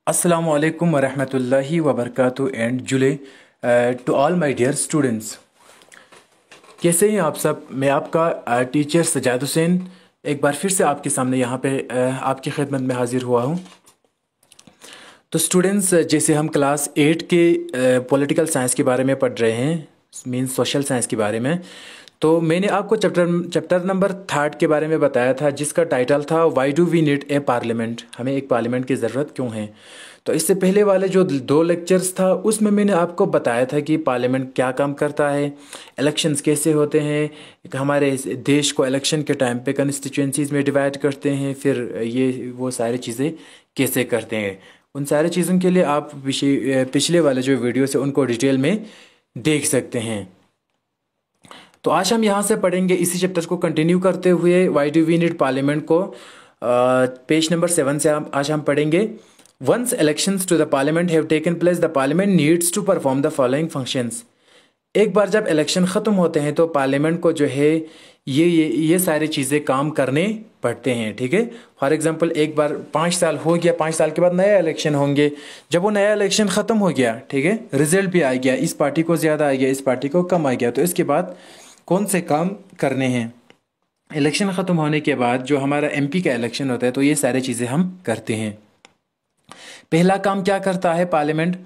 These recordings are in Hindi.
Assalamu alaikum wa rahmatullahi wa barakatuh and July to all my dear students। कैसे हैं आप सब। मैं आपका टीचर सजाद हुसैन एक बार फिर से आपके सामने यहाँ पे आपकी खिदमत में हाजिर हुआ हूँ। तो स्टूडेंट्स, जैसे हम क्लास 8 के पॉलिटिकल साइंस के बारे में पढ़ रहे हैं, मीन्स सोशल साइंस के बारे में, तो मैंने आपको चैप्टर नंबर 3 के बारे में बताया था, जिसका टाइटल था why do we need a parliament, हमें एक पार्लियामेंट की ज़रूरत क्यों है। तो इससे पहले वाले जो 2 लेक्चर्स था उसमें मैंने आपको बताया था कि पार्लियामेंट क्या काम करता है, इलेक्शंस कैसे होते हैं, हमारे देश को इलेक्शन के टाइम पे कंस्टिट्यूंसीज में डिवाइड करते हैं, फिर ये वो सारी चीज़ें कैसे करते हैं। उन सारी चीज़ों के लिए आप पिछले वाले जो वीडियोस है उनको डिटेल में देख सकते हैं। तो आज हम यहाँ से पढ़ेंगे, इसी चैप्टर को कंटिन्यू करते हुए why do we need parliament को पेज नंबर 7 से आज हम पढ़ेंगे। Once elections to the parliament have taken place the parliament needs to perform the following functions. एक बार जब इलेक्शन ख़त्म होते हैं तो पार्लियामेंट को जो है ये सारी चीज़ें काम करने पड़ते हैं, ठीक है। फॉर एग्जांपल, एक बार 5 साल हो गया, 5 साल के बाद नया इलेक्शन होंगे। जब वो नया इलेक्शन ख़त्म हो गया, ठीक है, रिजल्ट भी आ गया, इस पार्टी को ज़्यादा आ गया, इस पार्टी को कम आ गया, तो इसके बाद कौन से काम करने हैं। इलेक्शन ख़त्म होने के बाद जो हमारा एमपी का इलेक्शन होता है तो ये सारी चीज़ें हम करते हैं। पहला काम क्या करता है parliament,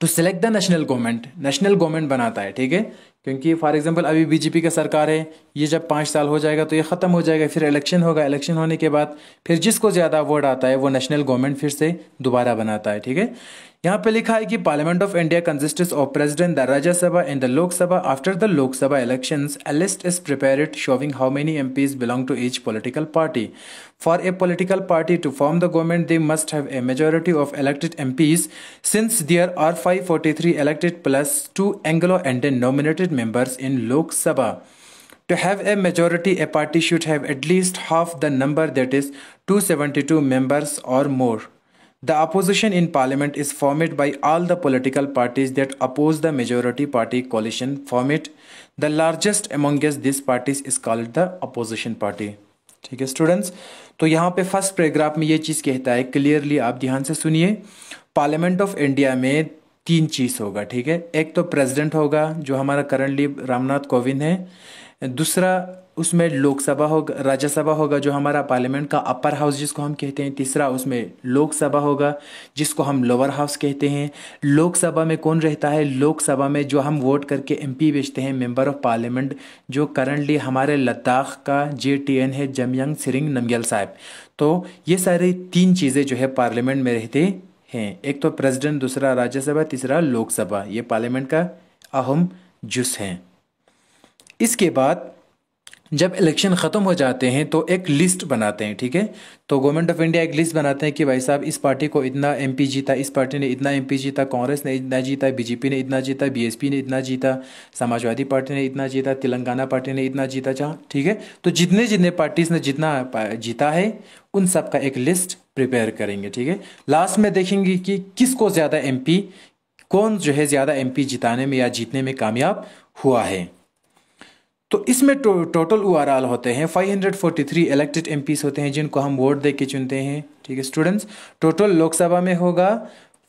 to select the national government, national government बनाता है, ठीक है। क्योंकि फॉर एग्जांपल अभी बीजेपी का सरकार है, ये जब 5 साल हो जाएगा तो ये ख़त्म हो जाएगा, फिर इलेक्शन होगा, इलेक्शन होने के बाद फिर जिसको ज़्यादा वोट आता है वो नेशनल गवर्नमेंट फिर से दोबारा बनाता है, ठीक है। यहाँ पे लिखा है कि parliament of India consists of president, the Rajya Sabha and the Lok Sabha. After the Lok Sabha elections a list is prepared showing how many MPs belong to each political party. For a political party to form the government, they must have a majority of elected MPs. Since there are 543 elected plus 2 Anglo-Indian nominated members in Lok Sabha, to have a majority, a party should have at least half the number, that is 272 members or more. The opposition in parliament is formed by all the political parties that oppose the majority party coalition form it. The largest amongst these parties is called the opposition party. ठीक है स्टूडेंट्स, तो यहाँ पे फर्स्ट पैराग्राफ में ये चीज़ कहता है, क्लियरली आप ध्यान से सुनिए। पार्लियामेंट ऑफ इंडिया में 3 चीज़ होगा, ठीक है। एक तो प्रेसिडेंट होगा जो हमारा करंटली रामनाथ कोविंद है, दूसरा उसमें लोकसभा होगा, राज्यसभा होगा जो हमारा पार्लियामेंट का अपर हाउस जिसको हम कहते हैं, तीसरा उसमें लोकसभा होगा जिसको हम लोअर हाउस कहते हैं। लोकसभा में कौन रहता है, लोकसभा में जो हम वोट करके एमपी भेजते हैं, मेंबर ऑफ पार्लियामेंट, जो करंटली हमारे लद्दाख का JTN है, जमयांग सिरिंग नमग्याल साहब। तो ये सारे 3 चीज़ें जो है पार्लियामेंट में रहते हैं, एक तो प्रेसिडेंट, दूसरा राज्यसभा, तीसरा लोकसभा। ये पार्लियामेंट का अहम जुज है। इसके बाद जब इलेक्शन ख़त्म हो जाते हैं तो एक लिस्ट बनाते हैं, ठीक है। तो गवर्नमेंट ऑफ इंडिया एक लिस्ट बनाते हैं कि भाई साहब इस पार्टी को इतना एमपी जीता, इस पार्टी ने इतना एमपी जीता, कांग्रेस ने इतना जीता, बीजेपी ने इतना जीता, बीएसपी ने इतना जीता, समाजवादी पार्टी ने इतना जीता, तेलंगाना पार्टी ने इतना जीता, जहाँ, ठीक है। तो जितने जितने पार्टीज ने जितना जीता है उन सब का एक लिस्ट प्रिपेयर करेंगे, ठीक है। लास्ट में देखेंगे कि किसको ज़्यादा एमपी, कौन जो है ज़्यादा एमपी जिताने में या जीतने में कामयाब हुआ है। तो इसमें टोटल ओवरऑल होते हैं 543 इलेक्टेड एमपीस होते हैं जिनको हम वोट दे के चुनते हैं, ठीक है स्टूडेंट्स। टोटल लोकसभा में होगा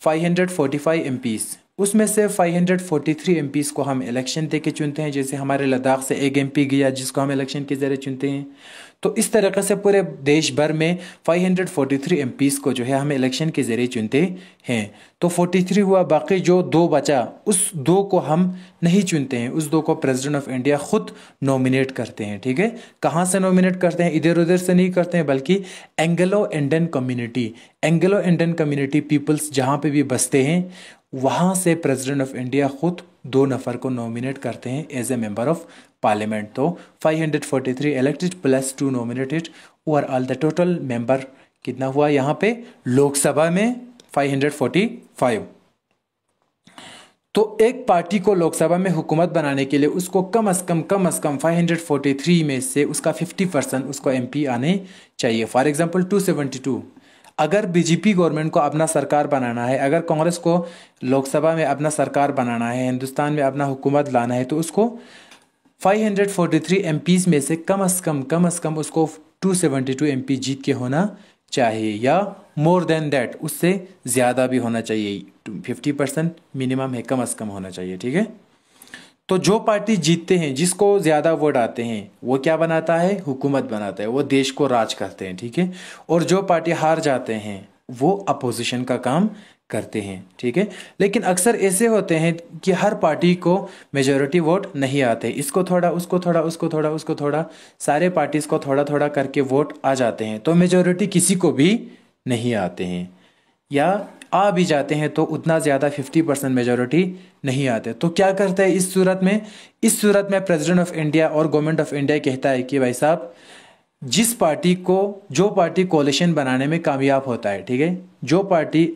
545 एमपीस, उसमें से 543 एमपीस को हम इलेक्शन दे के चुनते हैं। जैसे हमारे लद्दाख से एक एमपी गया जिसको हम इलेक्शन के जरिए चुनते हैं। तो इस तरीके से पूरे देश भर में 543 एमपीस को जो है हम इलेक्शन के जरिए चुनते हैं। तो 43 हुआ, बाकी जो 2 बचा उस 2 को हम नहीं चुनते हैं, उस 2 को प्रेसिडेंट ऑफ इंडिया खुद नॉमिनेट करते हैं, ठीक है। कहाँ से नॉमिनेट करते हैं, इधर उधर से नहीं करते हैं, बल्कि एंग्लो इंडियन कम्युनिटी पीपल्स जहाँ पे भी बसते हैं वहाँ से प्रेसिडेंट ऑफ इंडिया खुद 2 नफ़र को नॉमिनेट करते हैं as a member of parliament. तो 543 elected plus 2 nominated, overall the total member कितना हुआ यहाँ पे लोकसभा में 545। तो एक पार्टी को लोकसभा में हुकूमत बनाने के लिए उसको कम अज़ कम 543 में से उसका 50% उसको एमपी आने चाहिए। फॉर एग्जांपल 272, अगर बीजेपी गवर्नमेंट को अपना सरकार बनाना है, अगर कांग्रेस को लोकसभा में अपना सरकार बनाना है, हिंदुस्तान में अपना हुकूमत लाना है, तो उसको 543 एमपीज़ में से कम अज़ कम उसको 272 एमपी जीत के होना चाहिए या मोर देन दैट, उससे ज़्यादा भी होना चाहिए। 50% मिनिमम है, कम से कम होना चाहिए, ठीक है। तो जो पार्टी जीतते हैं, जिसको ज़्यादा वोट आते हैं, वो क्या बनाता है, हुकूमत बनाता है, वो देश को राज करते हैं, ठीक है। और जो पार्टी हार जाते हैं वो अपोजिशन का काम करते हैं, ठीक है। लेकिन अक्सर ऐसे होते हैं कि हर पार्टी को मेजॉरिटी वोट नहीं आते, इसको थोड़ा, उसको थोड़ा, उसको थोड़ा, उसको थोड़ा, सारे पार्टीज को थोड़ा थोड़ा करके वोट आ जाते हैं, तो मेजॉरिटी किसी को भी नहीं आते हैं, या आ भी जाते हैं तो उतना ज़्यादा 50% मेजॉरिटी नहीं आते। तो क्या करता है इस सूरत में, इस सूरत में प्रेसिडेंट ऑफ इंडिया और गवर्नमेंट ऑफ इंडिया कहता है कि भाई साहब, जिस पार्टी को, जो पार्टी कोalition बनाने में कामयाब होता है, ठीक है, जो पार्टी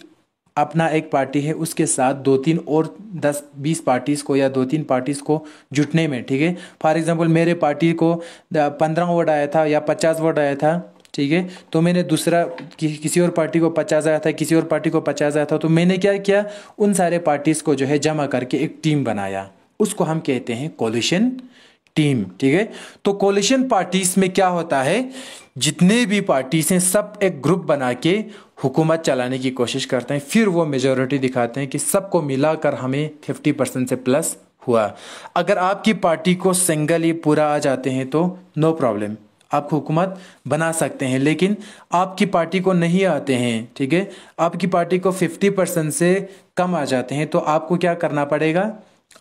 अपना एक पार्टी है उसके साथ 2-3 और 10-20 पार्टीज को या 2-3 पार्टीज को जुटने में, ठीक है। फॉर एग्जांपल मेरे पार्टी को 15 वोट आया था या 50 वोट आया था, ठीक है, तो मैंने दूसरा किसी और पार्टी को 50 आया था, किसी और पार्टी को 50 आया था, तो मैंने क्या किया, उन सारे पार्टीज को जो है जमा करके एक टीम बनाया, उसको हम कहते हैं कोलिशन टीम, ठीक है। तो कोलिशन पार्टीज में क्या होता है, जितने भी पार्टीज हैं सब एक ग्रुप बना के हुकूमत चलाने की कोशिश करते हैं, फिर वो मेजॉरिटी दिखाते हैं कि सबको मिलाकर हमें 50% से प्लस हुआ। अगर आपकी पार्टी को सिंगल ही पूरा आ जाते हैं तो नो प्रॉब्लम, आप हुकूमत बना सकते हैं। लेकिन आपकी पार्टी को नहीं आते हैं, ठीक है, आपकी पार्टी को 50% से कम आ जाते हैं, तो आपको क्या करना पड़ेगा,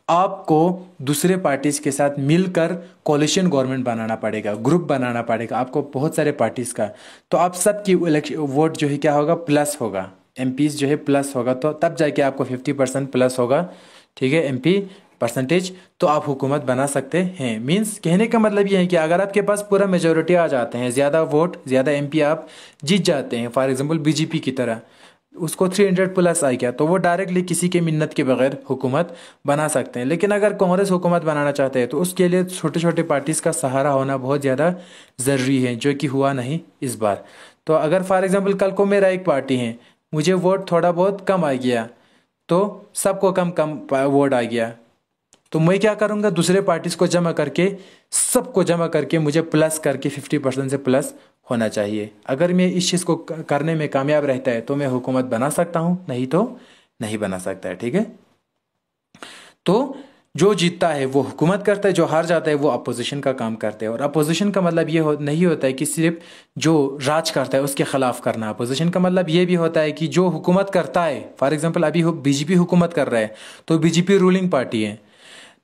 आपको दूसरे पार्टीज के साथ मिलकर कोलिशन गवर्नमेंट बनाना पड़ेगा, ग्रुप बनाना पड़ेगा आपको बहुत सारे पार्टीज का। तो आप सबकी वोट जो है क्या होगा, प्लस होगा, एमपीज जो है प्लस होगा, तो तब जाके आपको 50% प्लस होगा, ठीक है, एमपी परसेंटेज, तो आप हुकूमत बना सकते हैं। मींस कहने का मतलब ये है कि अगर आपके पास पूरा मेजोरिटी आ जाते हैं, ज़्यादा वोट, ज़्यादा एमपी आप जीत जाते हैं, फॉर एग्जांपल बीजेपी की तरह, उसको 300 प्लस आ गया, तो वो डायरेक्टली किसी के मिन्नत के बगैर हुकूमत बना सकते हैं। लेकिन अगर कांग्रेस हुकूमत बनाना चाहते हैं तो उसके लिए छोटे छोटे पार्टीज़ का सहारा होना बहुत ज़्यादा ज़रूरी है, जो कि हुआ नहीं इस बार। तो अगर फॉर एग्जांपल कल को मेरा एक पार्टी है, मुझे वोट थोड़ा बहुत कम आ गया, तो सबको कम कम वोट आ गया, तो मैं क्या करूँगा, दूसरे पार्टीज़ को जमा करके, सबको जमा करके मुझे प्लस करके 50% से प्लस होना चाहिए। अगर मैं इस चीज़ को करने में कामयाब रहता है तो मैं हुकूमत बना सकता हूँ, नहीं तो नहीं बना सकता है, ठीक है। तो जो जीतता है वो हुकूमत करता है, जो हार जाता है वो अपोजिशन का काम करता है। और अपोजिशन का मतलब ये नहीं होता है कि सिर्फ जो राज करता है उसके खिलाफ करना। अपोजिशन का मतलब ये भी होता है कि जो हुकूमत करता है, फॉर एग्जांपल अभी बीजेपी हुकूमत कर रहा है, तो बीजेपी रूलिंग पार्टी है,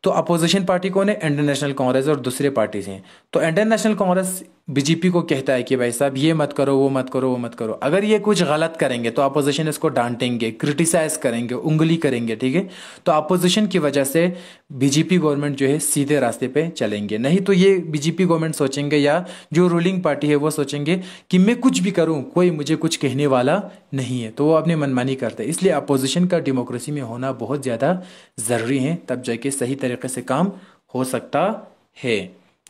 तो अपोजिशन पार्टी कौन है, इंडियन नेशनल कांग्रेस और दूसरे पार्टीज हैं। तो इंडियन नेशनल कांग्रेस बीजेपी को कहता है कि भाई साहब ये मत करो, वो मत करो, वो मत करो। अगर ये कुछ गलत करेंगे तो अपोजिशन इसको डांटेंगे, क्रिटिसाइज करेंगे, उंगली करेंगे, ठीक है। तो अपोजिशन की वजह से बीजेपी गवर्नमेंट जो है सीधे रास्ते पे चलेंगे, नहीं तो ये बीजेपी गवर्नमेंट सोचेंगे या जो रूलिंग पार्टी है वो सोचेंगे कि मैं कुछ भी करूँ, कोई मुझे कुछ कहने वाला नहीं है, तो वो अपनी मनमानी करते हैं। इसलिए अपोजिशन का डेमोक्रेसी में होना बहुत ज़्यादा ज़रूरी है, तब जाके सही तरीके से काम हो सकता है।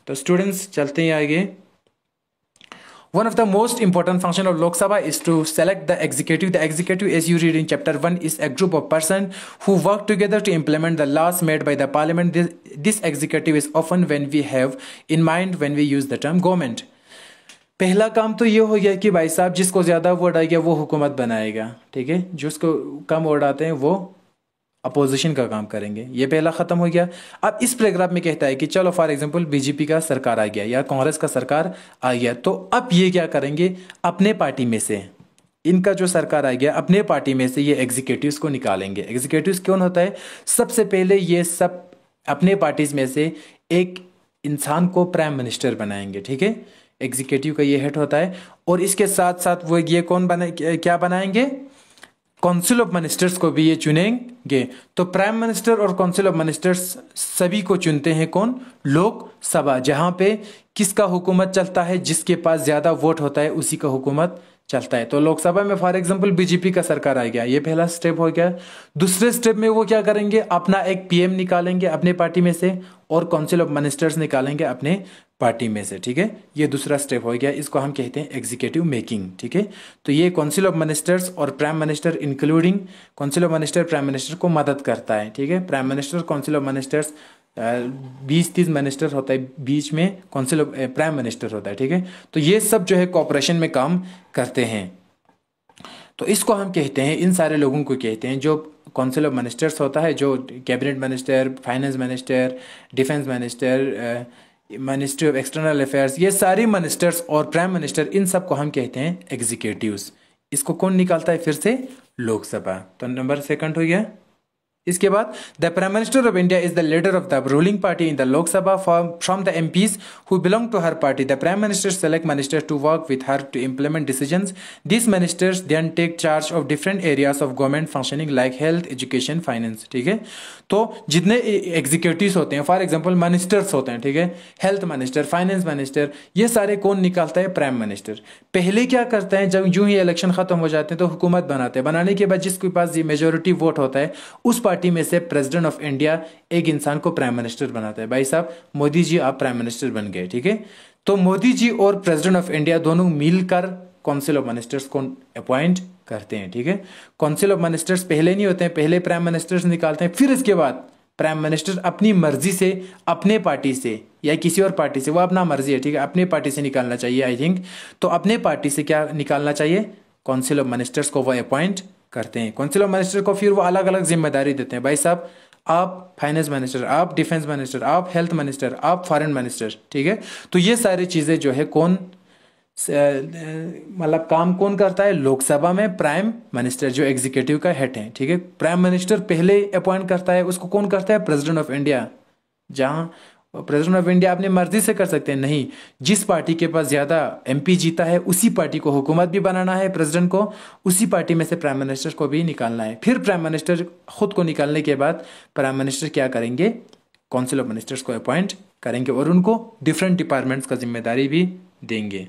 तो स्टूडेंट्स चलते हैं आगे। One of the most important function of Lok Sabha is to select the executive. The executive, as you read in chapter 1, is a group of persons who work together to implement the laws made by the parliament. This executive is often when we have in mind when we use the term government. पहला काम तो ये हो गया कि भाई साहब जिसको ज़्यादा वोट आ गया वो हुकूमत बनाएगा, ठीक है, जिसको कम वोट आते हैं वो अपोजिशन का काम करेंगे, ये पहला ख़त्म हो गया। अब इस पैराग्राफ में कहता है कि चलो फॉर एग्जांपल बीजेपी का सरकार आ गया या कांग्रेस का सरकार आ गया, तो अब ये क्या करेंगे, अपने पार्टी में से, इनका जो सरकार आ गया अपने पार्टी में से ये एग्जीक्यूटिव्स को निकालेंगे। एग्जीक्यूटिव्स कौन होता है, सबसे पहले ये सब अपने पार्टीज में से एक इंसान को प्राइम मिनिस्टर बनाएंगे, ठीक है, एग्जीक्यूटिव का ये हेड होता है। और इसके साथ साथ वो ये कौन क्या बनाएंगे, काउंसिल ऑफ मिनिस्टर्स को भी ये चुनेंगे। तो प्राइम मिनिस्टर और काउंसिल ऑफ मिनिस्टर्स सभी को चुनते हैं कौन, लोकसभा, जहां पे किसका हुकूमत चलता है, जिसके पास ज्यादा वोट होता है उसी का हुकूमत चलता है। तो लोकसभा में फॉर एग्जांपल बीजेपी का सरकार आ गया, ये पहला स्टेप हो गया। दूसरे स्टेप में वो क्या करेंगे, अपना एक पीएम निकालेंगे अपने पार्टी में से और काउंसिल ऑफ मिनिस्टर्स निकालेंगे अपने पार्टी में से, ठीक है, ये दूसरा स्टेप हो गया। इसको हम कहते हैं एग्जीक्यूटिव मेकिंग, ठीक है। तो ये काउंसिल ऑफ मिनिस्टर्स और prime minister including council of minister prime minister को मदद करता है, ठीक है। Prime minister, council of ministers 20-30 minister होता है, बीच में काउंसिल ऑफ प्राइम मिनिस्टर होता है, ठीक है। तो ये सब जो है कोऑपरेशन में काम करते हैं। तो इसको हम कहते हैं, इन सारे लोगों को कहते हैं, जो काउंसिल ऑफ मिनिस्टर्स होता है, जो cabinet minister, finance minister, defence minister, ministry of external affairs, ये सारे मिनिस्टर्स और प्राइम मिनिस्टर, इन सब को हम कहते हैं एग्जीक्यूटिव्स। इसको कौन निकालता है फिर से? लोकसभा। तो नंबर सेकंड हो गया। इसके बाद the prime minister of India is the leader of the ruling party in the Lok Sabha from the MPs who belong to her party. The prime minister select minister to work with her to implement decisions. This ministers then take charge of different areas of government functioning like health, education, finance, ठीक है। तो जितने एग्जीक्यूटिव्स होते हैं, फॉर एग्जाम्पल मिनिस्टर्स होते हैं, ठीक है, हेल्थ मिनिस्टर, फाइनेंस मिनिस्टर, ये सारे कौन निकालता है? Prime minister. पहले क्या करता है, जब यूं ही इलेक्शन खत्म हो जाते हैं तो हुकूमत बनाते हैं, बनाने के बाद जिसके पास ये मेजोरिटी वोट होता है, उस पार्टी में से प्रेसिडेंट ऑफ इंडिया एक इंसान को प्राइम मिनिस्टर बनाता है। भाई साहब मोदी जी आप प्राइम मिनिस्टर बन गए, ठीक है। तो मोदी जी और प्रेसिडेंट ऑफ इंडिया दोनों मिलकर काउंसिल ऑफ मिनिस्टर्स को अपॉइंट करते हैं, ठीक है। काउंसिल ऑफ मिनिस्टर्स पहले नहीं होते हैं, पहले प्राइम मिनिस्टर्स निकालते हैं, फिर इसके बाद प्राइम मिनिस्टर अपनी मर्जी से, अपने पार्टी से या किसी और पार्टी से, वो अपना मर्जी है, ठीक है, अपने पार्टी से निकालना चाहिए आई थिंक। तो अपने पार्टी से क्या निकालना चाहिए? काउंसिल ऑफ मिनिस्टर्स को वो अपॉइंट करते हैं। काउंसिल ऑफ मिनिस्टर को फिर वो अलग अलग जिम्मेदारी देते हैं। भाई साहब आप फाइनेंस मिनिस्टर, आप डिफेंस मिनिस्टर, आप हेल्थ मिनिस्टर, आप फॉरेन मिनिस्टर, ठीक है। तो ये सारी चीज़ें जो है कौन मतलब काम कौन करता है? लोकसभा में प्राइम मिनिस्टर जो एग्जीक्यूटिव का हेड है, ठीक है। प्राइम मिनिस्टर पहले अपॉइंट करता है, उसको कौन करता है? President of India. जहाँ प्रेसिडेंट ऑफ इंडिया अपनी मर्जी से कर सकते हैं, नहीं, जिस पार्टी के पास ज़्यादा एमपी जीता है उसी पार्टी को हुकूमत भी बनाना है, प्रेसिडेंट को, उसी पार्टी में से प्राइम मिनिस्टर को भी निकालना है। फिर प्राइम मिनिस्टर खुद को निकालने के बाद प्राइम मिनिस्टर क्या करेंगे? काउंसिल ऑफ मिनिस्टर्स को अपॉइंट करेंगे और उनको डिफरेंट डिपार्टमेंट्स का जिम्मेदारी भी देंगे।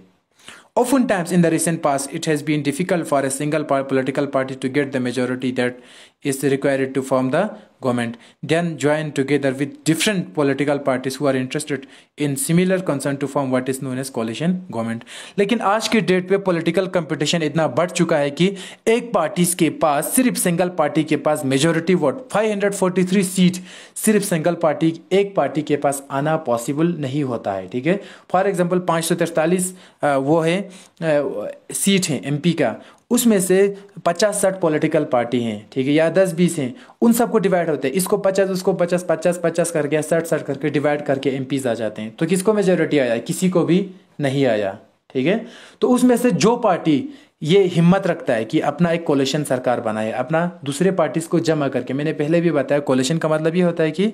Oftentimes in the recent past, it has been difficult for a single political party to get the majority that is required to form the government. Then join together with different political parties who are interested in similar concern to form what is known as coalition government. लेकिन आज के डेट पे पॉलिटिकल कंपटीशन इतना बढ़ चुका है कि एक पार्टी के पास, सिर्फ सिंगल पार्टी के पास मेजोरिटी वोट 543 सीट सिर्फ सिंगल पार्टी, एक पार्टी के पास आना पॉसिबल नहीं होता है, ठीक है। फॉर एग्जांपल 543 वो है सीट है एमपी का, उसमें से 50-60 पॉलिटिकल पार्टी हैं, ठीक है, या 10-20 हैं, उन सबको डिवाइड होते हैं, इसको 50, उसको 50, 50-50 करके 60-60 करके डिवाइड करके एमपीज आ जाते हैं। तो किसको मेजोरिटी आया? किसी को भी नहीं आया, ठीक है। तो उसमें से जो पार्टी ये हिम्मत रखता है कि अपना एक कोलिशन सरकार बनाए, अपना दूसरे पार्टीज को जमा करके, मैंने पहले भी बताया कोलिशन का मतलब ये होता है कि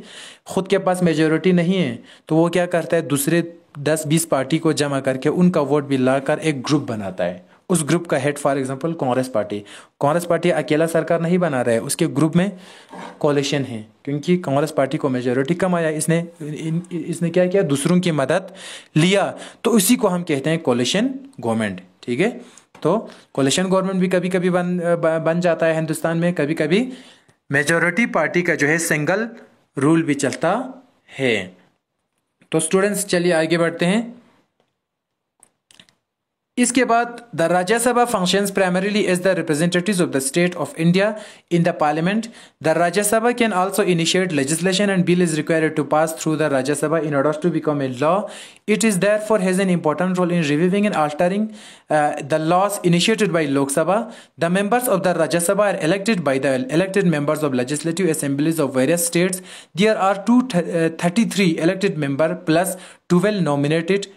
खुद के पास मेजोरिटी नहीं है तो वो क्या करता है, दूसरे 10-20 पार्टी को जमा करके उनका वोट भी लाकर एक ग्रुप बनाता है। उस ग्रुप का head for example Congress party. Congress party अकेला सरकार नहीं बना रहा है, उसके ग्रुप में कोलिशन है, क्योंकि कांग्रेस पार्टी को मेजोरिटी कम आया, इसने क्या किया? दूसरों की मदद लिया, तो उसी को हम कहते हैं कोलिशन गवर्नमेंट, ठीक है। तो कोलिशन गवर्नमेंट भी कभी कभी बन जाता है हिंदुस्तान में, कभी कभी मेजोरिटी पार्टी का जो है सिंगल रूल भी चलता है। तो स्टूडेंट्स चलिए आगे बढ़ते हैं। इसके बाद the Rajya Sabha functions primarily as the representatives of the state of India in the parliament. The Rajya Sabha can also initiate legislation and bill is required to pass through the Rajya Sabha in order to become a law. It is therefore has an important role in reviewing and altering the laws initiated by Lok Sabha. The members of the Rajya Sabha are elected by the elected members of legislative assemblies of various states. There are 233 elected members plus 12 nominated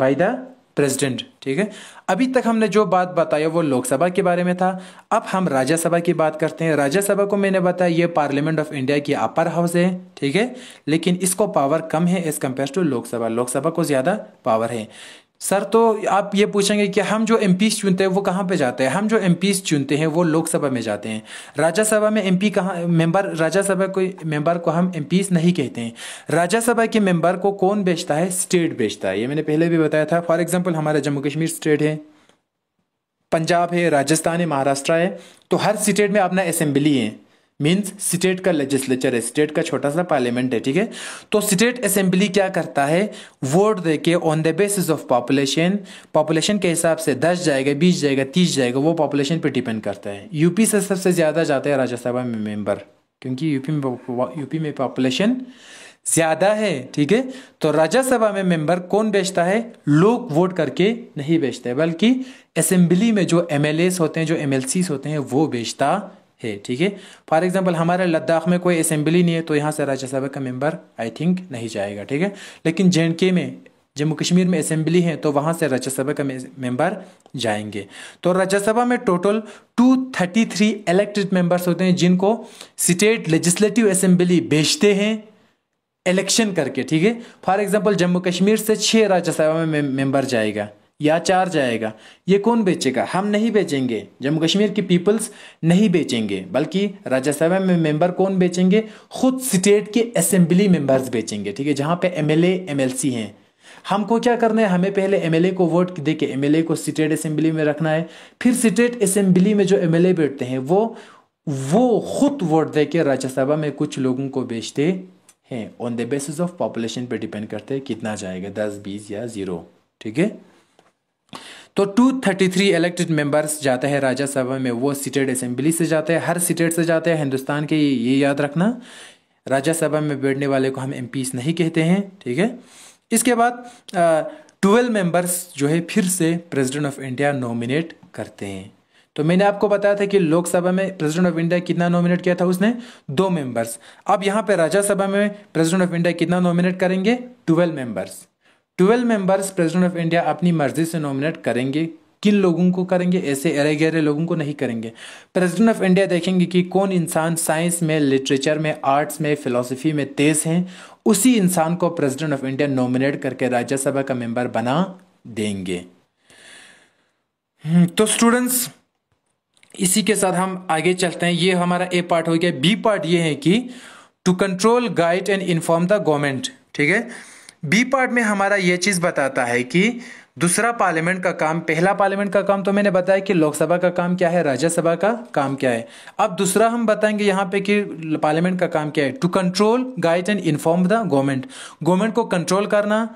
by the president, ठीक है। अभी तक हमने जो बात बताया वो लोकसभा के बारे में था। अब हम राज्यसभा की बात करते हैं। राज्यसभा को मैंने बताया ये पार्लियामेंट ऑफ इंडिया की अपर हाउस है, ठीक है, लेकिन इसको पावर कम है as compare to Lok Sabha. Lok Sabha को ज़्यादा पावर है। सर तो आप ये पूछेंगे कि हम जो एमपीज चुनते हैं वो कहाँ पे जाते हैं? हम जो एमपीज चुनते हैं वो लोकसभा में जाते हैं। राज्यसभा में एमपी कहाँ मेंबर, राज्यसभा को मेंबर को हम एमपीज नहीं कहते हैं। राज्यसभा के मेंबर को कौन भेजता है? स्टेट भेजता है। ये मैंने पहले भी बताया था। फॉर एग्जाम्पल हमारा जम्मू कश्मीर स्टेट है, पंजाब है, राजस्थान है, महाराष्ट्र है, तो हर स्टेट में अपना असेंबली है, मीन्स स्टेट का लेजिस्लेचर है, स्टेट का छोटा सा पार्लियामेंट है, ठीक है। तो स्टेट असेंबली क्या करता है? वोट देके on the basis of population के हिसाब से 10 जाएगा, 20 जाएगा, 30 जाएगा, वो पॉपुलेशन पे डिपेंड करता है। यूपी से सबसे ज़्यादा जाता है राज्यसभा में मेंबर, क्योंकि यूपी में पॉपुलेशन ज्यादा है, ठीक है। तो राज्यसभा में मेंबर कौन भेजता है? लोग वोट करके नहीं भेजते, बल्कि असेंबली में जो एमएलएस होते हैं, जो एमएलसीज होते हैं, वो भेजता है, ठीक है। फॉर एग्जांपल हमारे लद्दाख में कोई असेंबली नहीं है, तो यहाँ से राज्यसभा का मेंबर आई थिंक नहीं जाएगा, ठीक है। लेकिन जेएंडके में, जम्मू कश्मीर में असेंबली है, तो वहाँ से राज्यसभा का मेंबर जाएंगे। तो राज्यसभा में टोटल 233 इलेक्टेड मेंबर्स होते हैं, जिनको स्टेट लेजिस्लेटिव असेंबली भेजते हैं इलेक्शन करके, ठीक है। फॉर एग्जांपल जम्मू कश्मीर से 6 राज्यसभा में मेंबर जाएगा या 4 जाएगा, ये कौन बेचेगा? हम नहीं बेचेंगे, जम्मू कश्मीर की पीपल्स नहीं बेचेंगे, बल्कि राज्यसभा में मेंबर कौन बेचेंगे? खुद स्टेट के असेंबली मेंबर्स बेचेंगे, ठीक है, जहां पे एमएलए एमएलसी हैं। हमको क्या करना है? हमें पहले एमएलए को वोट दे के एमएलए को स्टेट असेंबली में रखना है, फिर स्टेट असेंबली में जो एमएलए बैठते हैं वो खुद वोट दे के राज्यसभा में कुछ लोगों को भेजते हैं। On the basis of population पे डिपेंड करते हैं कितना जाएगा, 10, 20 या 0, ठीक है। तो 233 इलेक्टेड मेंबर्स जाते हैं राज्यसभा में, वो स्टेट असेंबली से जाते हैं, हर स्टेट से जाते हैं हिंदुस्तान के, ये याद रखना। राज्यसभा में बैठने वाले को हम एमपीस नहीं कहते हैं, ठीक है। इसके बाद 12 मेंबर्स जो है फिर से प्रेसिडेंट ऑफ इंडिया नॉमिनेट करते हैं। तो मैंने आपको बताया था कि लोकसभा में प्रेसिडेंट ऑफ इंडिया कितना नॉमिनेट किया था? उसने 2 मेंबर्स। अब यहाँ पे राज्यसभा में प्रेसिडेंट ऑफ इंडिया कितना नॉमिनेट करेंगे? 12 members. 12 members president of India अपनी मर्जी से नॉमिनेट करेंगे। किन लोगों को करेंगे? ऐसे अरे गहरे लोगों को नहीं करेंगे। प्रेसिडेंट ऑफ इंडिया देखेंगे कि कौन इंसान साइंस में, लिटरेचर में, आर्ट्स में, फिलोसफी में तेज हैं, उसी इंसान को प्रेसिडेंट ऑफ इंडिया नॉमिनेट करके राज्यसभा का मेंबर बना देंगे। तो स्टूडेंट्स, इसी के साथ हम आगे चलते हैं। ये हमारा ए पार्ट हो गया। बी पार्ट ये है कि to control, guide and inform the government, ठीक है। बी पार्ट में हमारा ये चीज बताता है कि दूसरा पार्लियामेंट का काम, पहला पार्लियामेंट का काम तो मैंने बताया कि लोकसभा का काम क्या है, राज्यसभा का काम क्या है। अब दूसरा हम बताएंगे यहाँ पे कि पार्लियामेंट का काम क्या है। To control, guide and inform the government, government को कंट्रोल करना,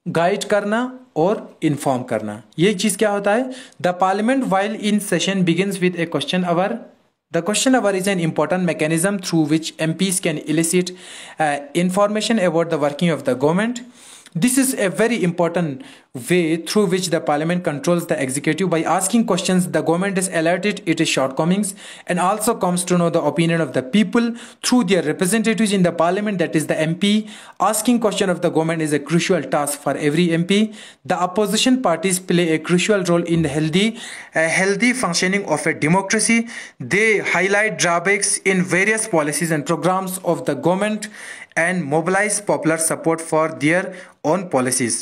गाइड करना और इन्फॉर्म करना। ये चीज क्या होता है? The parliament while in session begins with a question hour. The question hour is an important mechanism through which MPs can elicit information about the working of the government. This is a very important way through which the parliament controls the executive. By asking questions, the government is alerted its shortcomings and also comes to know the opinion of the people through their representatives in the parliament, that is the MP. Asking question of the government is a crucial task for every MP. The opposition parties play a crucial role in the healthy functioning of a democracy. They highlight drawbacks in various policies and programs of the government and mobilize popular support for their own policies.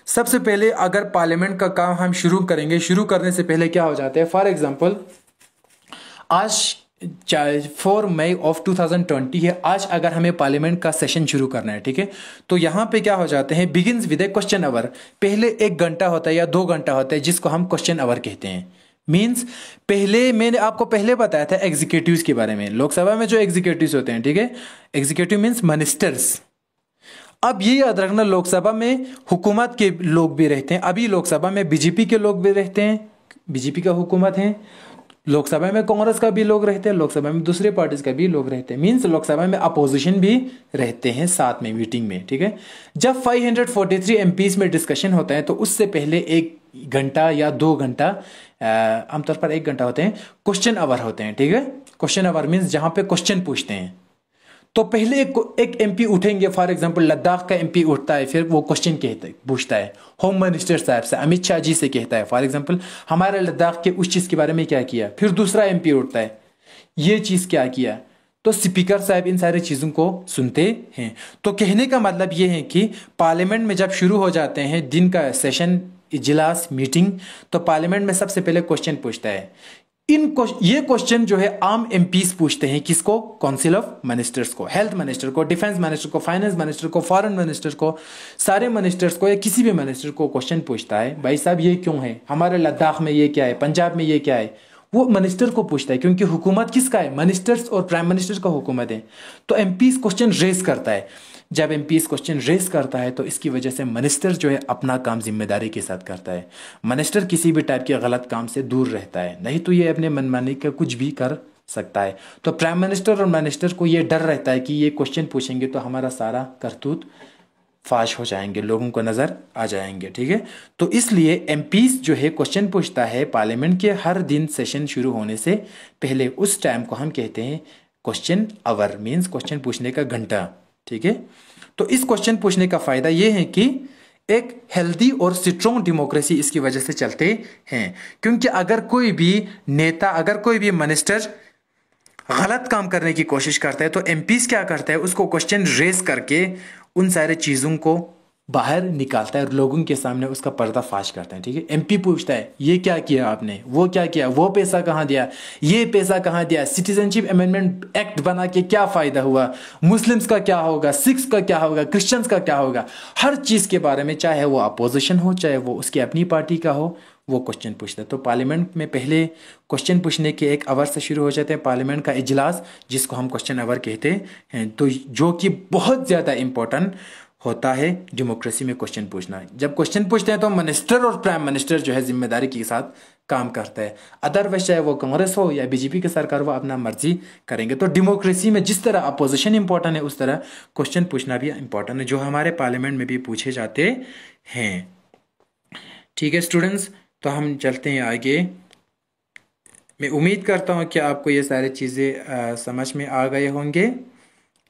सबसे पहले अगर पार्लियामेंट का काम हम शुरू करेंगे, शुरू करने से पहले क्या हो जाता है? फॉर एग्जांपल आज 4 मई ऑफ 2020 है। आज अगर हमें पार्लियामेंट का सेशन शुरू करना है, ठीक है, तो यहाँ पे क्या हो जाते हैं? Begins with a question hour. पहले 1 घंटा होता है या 2 घंटा होता है, जिसको हम क्वेश्चन आवर कहते हैं। मीन्स पहले मैंने आपको पहले बताया था एग्जीक्यूटिव्स के बारे में। लोकसभा में जो एग्जीक्यूटिव्स होते हैं, ठीक है, एग्जीक्यूटिव मीन्स मिनिस्टर्स। अब ये याद रखना, लोकसभा में हुकूमत के लोग भी रहते हैं। अभी लोकसभा में बीजेपी के लोग भी रहते हैं, बीजेपी का हुकूमत है। लोकसभा में कांग्रेस का भी लोग रहते हैं, लोकसभा में दूसरे पार्टीज का भी लोग रहते हैं। मीन्स लोकसभा में अपोजिशन भी रहते हैं साथ में मीटिंग में, ठीक है। जब 543 एमपीज में डिस्कशन होता है, तो उससे पहले 1 घंटा या 2 घंटा, आमतौर पर 1 घंटा होते हैं, क्वेश्चन आवर होते हैं, ठीक है। क्वेश्चन आवर मीन्स जहां पे क्वेश्चन पूछते हैं। तो पहले एक एमपी उठेंगे, फॉर एग्जांपल लद्दाख का एमपी उठता है, फिर वो क्वेश्चन पूछता है होम मिनिस्टर साहब से, अमित शाह जी से कहता है, फॉर एग्जांपल हमारे लद्दाख के उस चीज के बारे में क्या किया। फिर दूसरा एमपी उठता है, ये चीज क्या किया। तो स्पीकर साहब इन सारी चीजों को सुनते हैं। तो कहने का मतलब ये है कि पार्लियामेंट में जब शुरू हो जाते हैं दिन का सेशन, इजलास, मीटिंग, तो पार्लियामेंट में सबसे पहले क्वेश्चन पूछता है। ये क्वेश्चन जो है आम एमपीस पूछते हैं, किसको? काउंसिल ऑफ मिनिस्टर्स को, हेल्थ मिनिस्टर को, डिफेंस मिनिस्टर को, फाइनेंस मिनिस्टर को, फॉरेन मिनिस्टर को, सारे मिनिस्टर्स को या किसी भी मिनिस्टर को क्वेश्चन पूछता है, भाई साहब ये क्यों है, हमारे लद्दाख में ये क्या है, पंजाब में ये क्या है। वो मिनिस्टर को पूछता है, क्योंकि हुकूमत किसका है? मिनिस्टर्स और प्राइम मिनिस्टर का हुकूमत है। तो एमपीस क्वेश्चन रेज करता है। जब एमपीस क्वेश्चन रेज करता है, तो इसकी वजह से मिनिस्टर जो है अपना काम जिम्मेदारी के साथ करता है। मिनिस्टर किसी भी टाइप के गलत काम से दूर रहता है, नहीं तो ये अपने मनमानी का कुछ भी कर सकता है। तो प्राइम मिनिस्टर और मिनिस्टर को ये डर रहता है कि ये क्वेश्चन पूछेंगे तो हमारा सारा करतूत फाश हो जाएंगे, लोगों को नज़र आ जाएंगे, ठीक है। तो इसलिए एमपीज जो है क्वेश्चन पूछता है पार्लियामेंट के हर दिन सेशन शुरू होने से पहले। उस टाइम को हम कहते हैं क्वेश्चन आवर, मीन्स क्वेश्चन पूछने का घंटा, ठीक है। तो इस क्वेश्चन पूछने का फायदा ये है कि एक हेल्दी और स्ट्रॉन्ग डेमोक्रेसी इसकी वजह से चलते हैं, क्योंकि अगर कोई भी नेता, अगर कोई भी मिनिस्टर गलत काम करने की कोशिश करता है तो एमपीज क्या करता है, उसको क्वेश्चन रेस करके उन सारे चीज़ों को बाहर निकालता है और लोगों के सामने उसका पर्दाफाश करता है, ठीक है। एमपी पूछता है ये क्या किया आपने, वो क्या किया, वो पैसा कहाँ दिया, ये पैसा कहाँ दिया, सिटीजनशिप अमेंडमेंट एक्ट बना के क्या फ़ायदा हुआ, मुस्लिम्स का क्या होगा, सिख्स का क्या होगा, क्रिश्चियंस का क्या होगा, हर चीज़ के बारे में, चाहे वो अपोजिशन हो चाहे वो उसकी अपनी पार्टी का हो, वो क्वेश्चन पूछता है। तो पार्लियामेंट में पहले क्वेश्चन पूछने के 1 आवर से शुरू हो जाते हैं पार्लियामेंट का इजलास, जिसको हम क्वेश्चन आवर कहते हैं। तो जो कि बहुत ज़्यादा इंपॉर्टेंट होता है डेमोक्रेसी में क्वेश्चन पूछना। जब क्वेश्चन पूछते हैं तो मिनिस्टर और प्राइम मिनिस्टर जो है जिम्मेदारी के साथ काम करता है, अदरवाइज चाहे वो कांग्रेस हो या बीजेपी की सरकार, वो अपना मर्जी करेंगे। तो डेमोक्रेसी में जिस तरह अपोजिशन इंपॉर्टेंट है उस तरह क्वेश्चन पूछना भी इंपॉर्टेंट है, जो हमारे पार्लियामेंट में भी पूछे जाते हैं, ठीक है स्टूडेंट्स। तो हम चलते हैं आगे। मैं उम्मीद करता हूँ कि आपको ये सारी चीज़ें समझ में आ गए होंगे।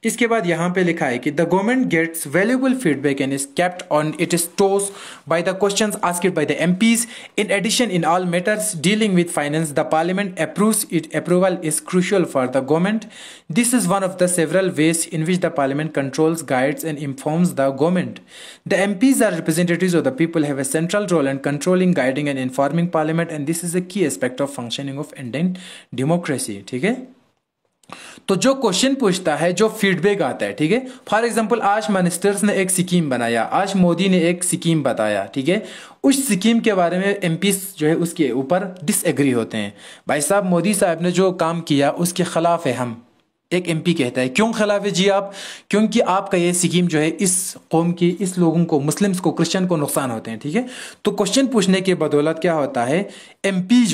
इसके बाद यहाँ पे लिखा है कि the government gets valuable feedback and is kept on its toes by the questions asked by the MPs. In addition, in all matters dealing with finance the parliament approves it. Approval is crucial for the government. This is one of the several ways in which the parliament controls, guides and informs the government. The MPs are representatives of the people, have a central role in controlling, guiding and informing parliament, and this is a key aspect of functioning of Indian democracy. ठीक है। तो जो क्वेश्चन पूछता है, जो फीडबैक आता है, ठीक है। फॉर एग्जांपल आज मिनिस्टर्स ने एक स्कीम बनाया, आज मोदी ने एक स्कीम बताया, ठीक है। उस स्कीम के बारे में एमपीस जो है उसके ऊपर डिसएग्री होते हैं। भाई साहब मोदी साहब ने जो काम किया उसके खिलाफ है हम। एक एमपी कहता है क्यों खिलाफ है जी आप, क्योंकि आपका ये स्कीम जो है इस कौम की, इस लोगों को, मुस्लिम्स को, क्रिश्चियन को नुकसान होते हैं, ठीक है। तो क्वेश्चन पूछने के बदौलत क्या होता है, एमपी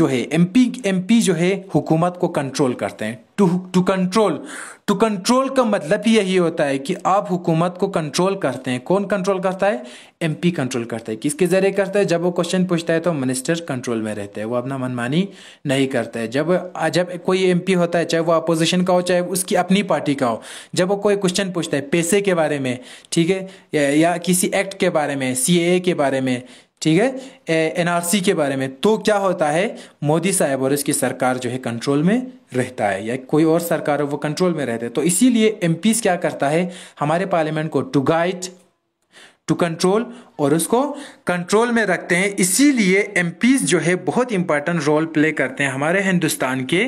जो है हुकूमत को कंट्रोल करते हैं। टू कंट्रोल का मतलब ही यही होता है कि आप हुकूमत को कंट्रोल करते हैं। कौन कंट्रोल करता है, एमपी कंट्रोल करता है। किसके जरिए करता है, जब वो क्वेश्चन पूछता है तो मिनिस्टर कंट्रोल में रहते हैं, वो अपना मनमानी नहीं करता है। जब कोई एमपी होता है, चाहे वो अपोजिशन का हो चाहे उसकी अपनी पार्टी का हो, जब वो कोई क्वेश्चन पूछता है पैसे के बारे में, ठीक है, या किसी एक्ट के बारे में, सीएए के बारे में, ठीक है, एनआरसी के बारे में, तो क्या होता है, मोदी साहब और इसकी सरकार जो है कंट्रोल में रहता है, या कोई और सरकार हो वो कंट्रोल में रहते हैं। तो इसीलिए एमपीज क्या करता है, हमारे पार्लियामेंट को टू गाइड, टू कंट्रोल और उसको कंट्रोल में रखते हैं। इसीलिए एमपीज जो है बहुत इंपॉर्टेंट रोल प्ले करते हैं हमारे हिंदुस्तान के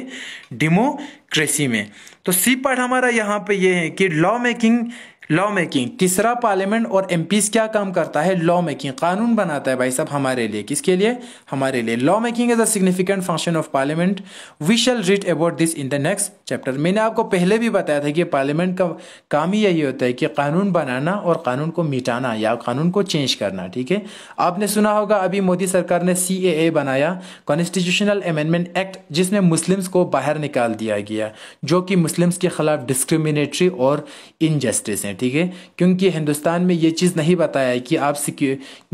डेमोक्रेसी में। तो सी पार्ट हमारा यहाँ पे ये है कि लॉ मेकिंग। तीसरा, पार्लियामेंट और एमपीज क्या काम करता है, लॉ मेकिंग, कानून बनाता है भाई साहब हमारे लिए। किसके लिए, हमारे लिए। Law making is a significant function of parliament. We shall read about this in the next chapter. मैंने आपको पहले भी बताया था कि पार्लियामेंट का काम ही यही होता है कि कानून बनाना और कानून को मिटाना या कानून को चेंज करना, ठीक है। आपने सुना होगा अभी मोदी सरकार ने सीएए बनाया, कॉन्स्टिट्यूशनल अमेंडमेंट एक्ट, जिसमें मुस्लिम्स को बाहर निकाल दिया गया, जो कि मुस्लिम्स के खिलाफ डिस्क्रिमिनेटरी और इनजस्टिस है, ठीक है। क्योंकि हिंदुस्तान में ये चीज़ नहीं बताया है कि आप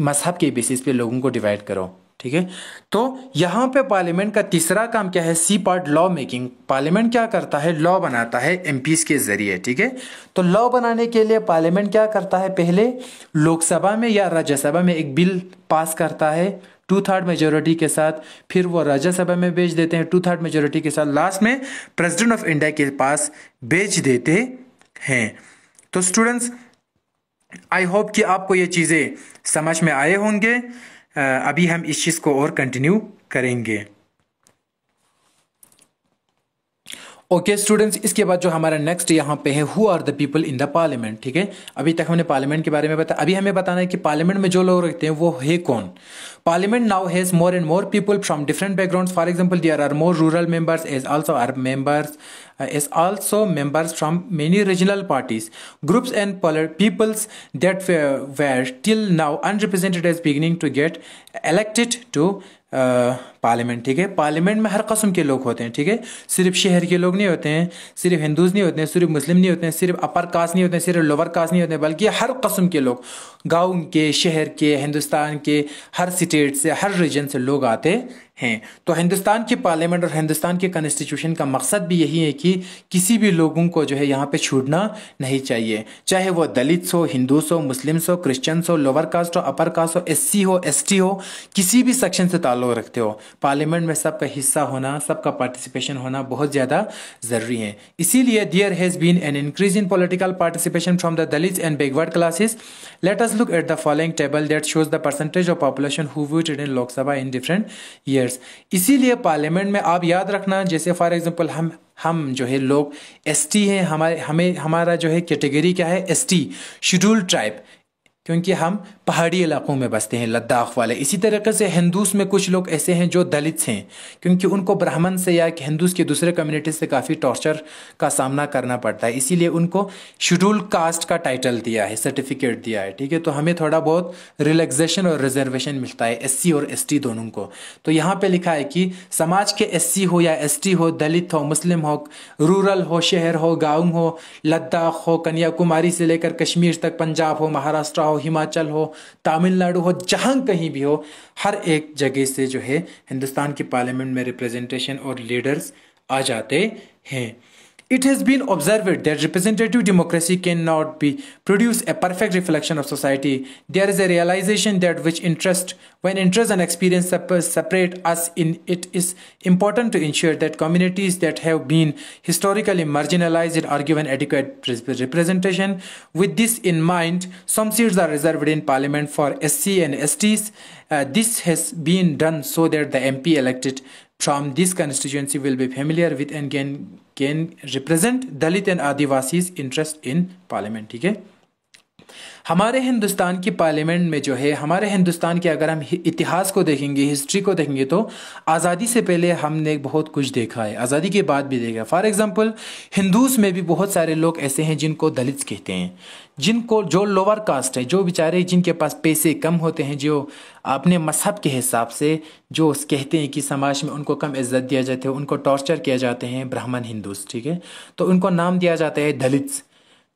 मजहब के बेसिस पे लोगों को डिवाइड करो, ठीक है। तो यहाँ पे पार्लियामेंट का तीसरा काम क्या है, C part, law making. Parliament क्या करता है, लॉ बनाता है एमपीज के जरिए, ठीक है। तो लॉ बनाने के लिए पार्लियामेंट क्या करता है, पहले लोकसभा में या राज्यसभा में एक बिल पास करता है 2/3 मेजोरिटी के साथ, फिर वो राज्यसभा में भेज देते हैं 2/3 मेजोरिटी के साथ, लास्ट में प्रेसिडेंट ऑफ इंडिया के पास भेज देते हैं। तो स्टूडेंट्स, आई होप कि आपको ये चीज़ें समझ में आए होंगे। अभी हम इस चीज़ को और कंटिन्यू करेंगे। ओके स्टूडेंट्स, इसके बाद जो हमारा नेक्स्ट यहाँ पे है, who are the people in the parliament, ठीक है। अभी तक हमने पार्लियामेंट के बारे में बताया, अभी हमें बताना है कि पार्लियामेंट में जो लोग रहते हैं वो है कौन। Parliament now has more and more people from different backgrounds. For example, there are more rural members as also members from many regional parties, groups and peoples that were till now unrepresented as beginning to get elected to parliament, ठीक है। पार्लियामेंट में हर कस्म के लोग होते हैं, ठीक है। सिर्फ शहर के लोग नहीं होते हैं, सिर्फ हिंदूज नहीं होते हैं, सिर्फ मुस्लिम नहीं होते हैं, सिर्फ अपर कास्ट नहीं होते हैं, सिर्फ लोअर कास्ट नहीं होते हैं, बल्कि हर कस्म के लोग, गाँव के, शहर के, हिंदुस्तान के हर स्टेट से, हर रीजन से लोग आते हैं। तो हिंदुस्तान की पार्लियामेंट और हिंदुस्तान के कॉन्स्टिट्यूशन का मकसद भी यही है कि किसी भी लोगों को जो है यहाँ पे छूटना नहीं चाहिए, चाहे वो दलित्स हो, हिंदूस हो, मुस्लिम्स हो, क्रिश्चियंस हो, लोअर कास्ट हो, अपर कास्ट हो, एससी हो, एसटी हो, किसी भी सेक्शन से ताल्लुक़ रखते हो, पार्लियामेंट में सबका हिस्सा होना, सबका पार्टिसिपेशन होना बहुत ज़्यादा ज़रूरी है। इसीलिए there has been an increase in political participation from the Dalits and backward classes. Let us look at the following table that shows the percentage of population who voted in Lok Sabha in different years. इसीलिए पार्लियामेंट में आप याद रखना, जैसे फॉर एग्जांपल हम जो है लोग एसटी हैं, हमारा जो है कैटेगरी क्या है, एसटी, शेड्यूल्ड ट्राइब, क्योंकि हम पहाड़ी इलाकों में बसते हैं, लद्दाख वाले। इसी तरीके से हिंदूस में कुछ लोग ऐसे हैं जो दलित्स हैं, क्योंकि उनको ब्राह्मण से या हिंदूस के दूसरे कम्युनिटी से काफ़ी टॉर्चर का सामना करना पड़ता है, इसीलिए उनको शेड्यूल कास्ट का टाइटल दिया है, सर्टिफिकेट दिया है, ठीक है। तो हमें थोड़ा बहुत रिलैक्सेशन और रिजर्वेशन मिलता है एससी और एसटी दोनों को। तो यहाँ पे लिखा है कि समाज के एससी हो या एसटी हो, दलित हो, मुस्लिम हो, रूरल हो, शहर हो, गाँव हो, लद्दाख हो, कन्याकुमारी से लेकर कश्मीर तक, पंजाब हो, महाराष्ट्र हो, हिमाचल हो, तमिलनाडु हो, जहां कहीं भी हो, हर एक जगह से जो है हिंदुस्तान की पार्लियामेंट में रिप्रेजेंटेशन और लीडर्स आ जाते हैं। It has been observed that representative democracy cannot be produce a perfect reflection of society. There is a realization that when interest and experience separate us in it is important to ensure that communities that have been historically marginalized are given adequate representation. With this in mind, some seats are reserved in parliament for SC and STs. This has been done so that the MP elected from this constituency will be familiar with and can represent Dalit and Adivasis interest in parliament, ठीक है। हमारे हिंदुस्तान की पार्लियामेंट में जो है, हमारे हिंदुस्तान के अगर हम इतिहास को देखेंगे, हिस्ट्री को देखेंगे, तो आज़ादी से पहले हमने बहुत कुछ देखा है, आज़ादी के बाद भी देखा। फॉर एग्जांपल हिंदूस में भी बहुत सारे लोग ऐसे हैं जिनको दलित्स कहते हैं, जिनको जो लोअर कास्ट है, जो बेचारे जिनके पास पैसे कम होते हैं, जो अपने मजहब के हिसाब से जो कहते हैं कि समाज में उनको कम इज्जत दिया जाते हैं, उनको टॉर्चर किया जाते हैं ब्राह्मण हिंदूस, ठीक है। तो उनको नाम दिया जाता है दलित्स।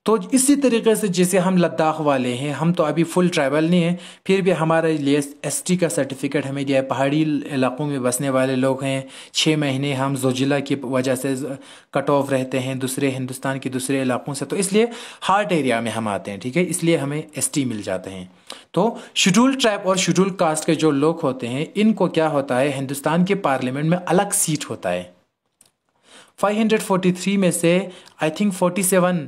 तो इसी तरीके से जैसे हम लद्दाख वाले हैं, हम तो अभी फुल ट्राइबल नहीं हैं, फिर भी हमारे लिए एसटी का सर्टिफिकेट हमें दिया है। पहाड़ी इलाकों में बसने वाले लोग हैं, 6 महीने हम जोजिला की वजह से कट ऑफ रहते हैं दूसरे हिंदुस्तान के दूसरे इलाकों से, तो इसलिए हार्ट एरिया में हम आते हैं, ठीक है, इसलिए हमें एसटी मिल जाते हैं। तो शेड्यूल ट्राइब और शेड्यूल कास्ट के जो लोग होते हैं, इनको क्या होता है, हिंदुस्तान के पार्लियामेंट में अलग सीट होता है। 543 में से आई थिंक 47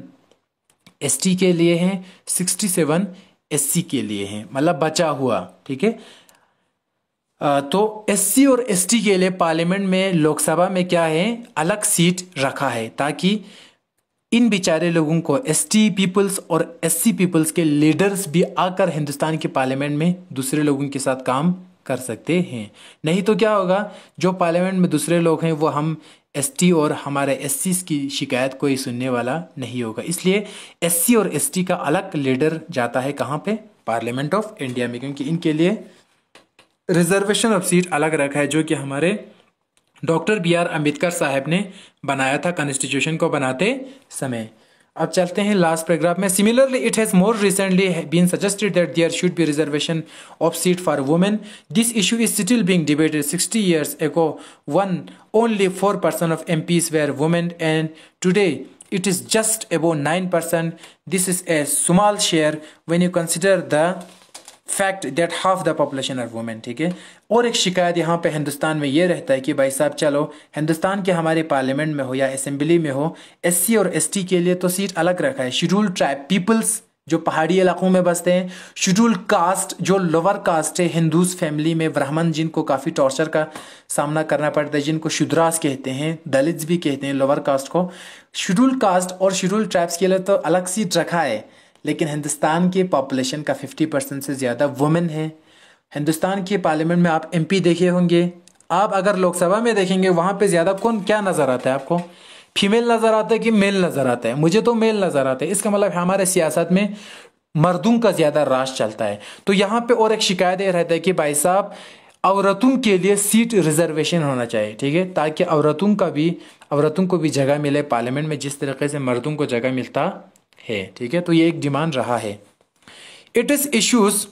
एसटी के लिए हैं, 67 एससी के लिए हैं, मतलब बचा हुआ, ठीक है। तो एससी और एसटी के लिए पार्लियामेंट में, लोकसभा में क्या है, अलग सीट रखा है, ताकि इन बेचारे लोगों को, एसटी पीपल्स और एससी पीपल्स के लीडर्स भी आकर हिंदुस्तान के पार्लियामेंट में दूसरे लोगों के साथ काम कर सकते हैं। नहीं तो क्या होगा, जो पार्लियामेंट में दूसरे लोग हैं वो हम एसटी और हमारे एससी की शिकायत कोई सुनने वाला नहीं होगा। इसलिए एससी और एसटी का अलग लीडर जाता है कहाँ पे, पार्लियामेंट ऑफ इंडिया में, क्योंकि इनके लिए रिजर्वेशन ऑफ सीट अलग रखा है, जो कि हमारे डॉक्टर BR अम्बेडकर साहब ने बनाया था कॉन्स्टिट्यूशन को बनाते समय। अब चलते हैं लास्ट पैराग्राफ में। Similarly it has more recently been suggested that there should be reservation of seat for women. This issue is still being debated. 60 years ago only 4% of MPs were women and today it is just about 9%. This is a small share when you consider the fact that half the population are women, ठीक है। और एक शिकायत यहाँ पे हिंदुस्तान में ये रहता है कि भाई साहब चलो हिंदुस्तान के हमारे पार्लियामेंट में हो या असेंबली में हो, एससी और एसटी के लिए तो सीट अलग रखा है। शेड्यूल्ड ट्राइब पीपल्स जो पहाड़ी इलाकों में बसते हैं, शेड्यूल्ड कास्ट जो लोअर कास्ट है, हिंदूज फैमिली में ब्राह्मण जिनको काफ़ी टॉर्चर का सामना करना पड़ता है, जिनको शूद्रास कहते हैं, दलित्स भी कहते हैं लोअर कास्ट को। शेड्यूल्ड कास्ट और शेड्यूल्ड ट्राइब्स के लिए तो अलग सीट रखा है, लेकिन हिंदुस्तान की पॉपुलेशन का 50% से ज़्यादा वुमेन है। हिंदुस्तान की पार्लियामेंट में आप एमपी देखे होंगे, आप अगर लोकसभा में देखेंगे वहाँ पे ज़्यादा कौन क्या नज़र आता है आपको, फीमेल नज़र आता है कि मेल नज़र आता है? मुझे तो मेल नज़र आता है। इसका मतलब हमारे सियासत में मर्दों का ज़्यादा राज चलता है। तो यहाँ पे और एक शिकायत ये रहता है कि भाई साहब औरतों के लिए सीट रिजर्वेशन होना चाहिए, ठीक है, ताकि औरतों को भी जगह मिले पार्लियामेंट में जिस तरीके से मर्दों को जगह मिलता है, ठीक है। तो ये एक डिमांड रहा है। It is issues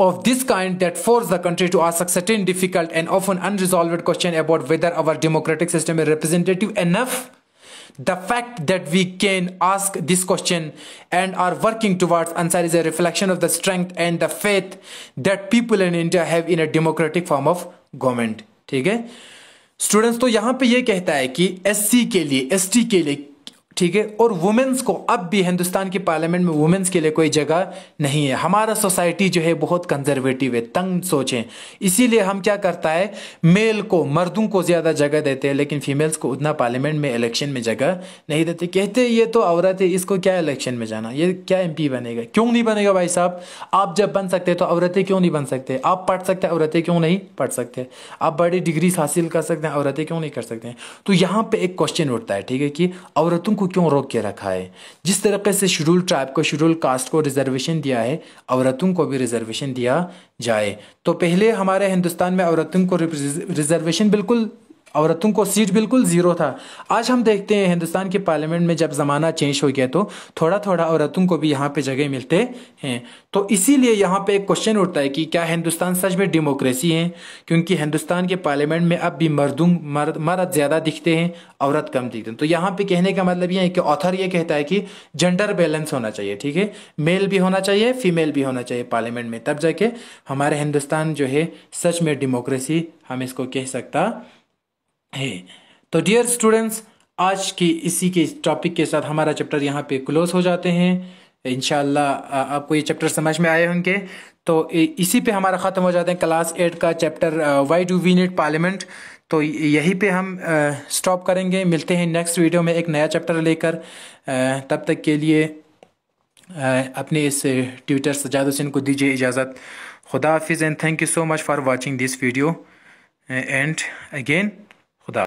of this kind that force the country to ask certain difficult and often unresolved question about whether our democratic system is representative enough. The fact that we can ask this question and are working towards answer is a reflection of the strength and the faith that people in India have in a democratic form of government, ठीक है स्टूडेंट्स। तो यहाँ पे ये कहता है कि एससी के लिए, एसटी के लिए, ठीक है, और वुमेन्स को अब भी हिंदुस्तान की पार्लियामेंट में वुमेन्स के लिए कोई जगह नहीं है। हमारा सोसाइटी जो है बहुत कंजर्वेटिव है, तंग सोचें, इसीलिए हम क्या करता है, मेल को, मर्दों को ज़्यादा जगह देते हैं लेकिन फीमेल्स को उतना पार्लियामेंट में इलेक्शन में जगह नहीं देते। कहते हैं ये तो औरत है, इसको क्या इलेक्शन में जाना, ये क्या एमपी बनेगा। क्यों नहीं बनेगा भाई साहब, आप जब बन सकते तो औरतें क्यों नहीं बन सकते, आप पढ़ सकते औरतें क्यों नहीं पढ़ सकते, आप बड़ी डिग्री हासिल कर सकते हैं औरतें क्यों नहीं कर सकते हैं। तो यहाँ पे एक क्वेश्चन उठता है, ठीक है, कि औरतों को क्यों रोक के रखा है। जिस तरीके से शेड्यूल ट्राइब को, शेड्यूल कास्ट को रिजर्वेशन दिया है, औरतों को भी रिजर्वेशन दिया जाए। तो पहले हमारे हिंदुस्तान में औरतों को रिजर्वेशन बिल्कुल, औरतों को सीट बिल्कुल जीरो था। आज हम देखते हैं हिंदुस्तान के पार्लियामेंट में जब ज़माना चेंज हो गया तो थोड़ा थोड़ा औरतों को भी यहाँ पे जगह मिलते हैं। तो इसीलिए यहाँ पे एक क्वेश्चन उठता है कि क्या हिंदुस्तान सच में डेमोक्रेसी है, क्योंकि हिंदुस्तान के पार्लियामेंट में अब भी मर्द ज़्यादा दिखते हैं, औरत कम दिखते हैं। तो यहाँ पे कहने का मतलब ये है कि ऑथर ये कहता है कि जेंडर बैलेंस होना चाहिए, ठीक है, मेल भी होना चाहिए, फीमेल भी होना चाहिए पार्लियामेंट में, तब जाके हमारे हिंदुस्तान जो है सच में डेमोक्रेसी हम इसको कह सकता है। तो डियर स्टूडेंट्स, आज की इसी के टॉपिक के साथ हमारा चैप्टर यहाँ पे क्लोज हो जाते हैं। इंशाल्लाह आपको ये चैप्टर समझ में आए होंगे। तो इसी पे हमारा ख़त्म हो जाते हैं क्लास 8 का chapter why do we need parliament. तो यहीं पे हम स्टॉप करेंगे। मिलते हैं नेक्स्ट वीडियो में एक नया चैप्टर लेकर। तब तक के लिए अपने इस ट्यूटर सजाद हुसैन को दीजिए इजाज़त। खुदा हाफिज़ and thank you so much for watching this video and again खुदा।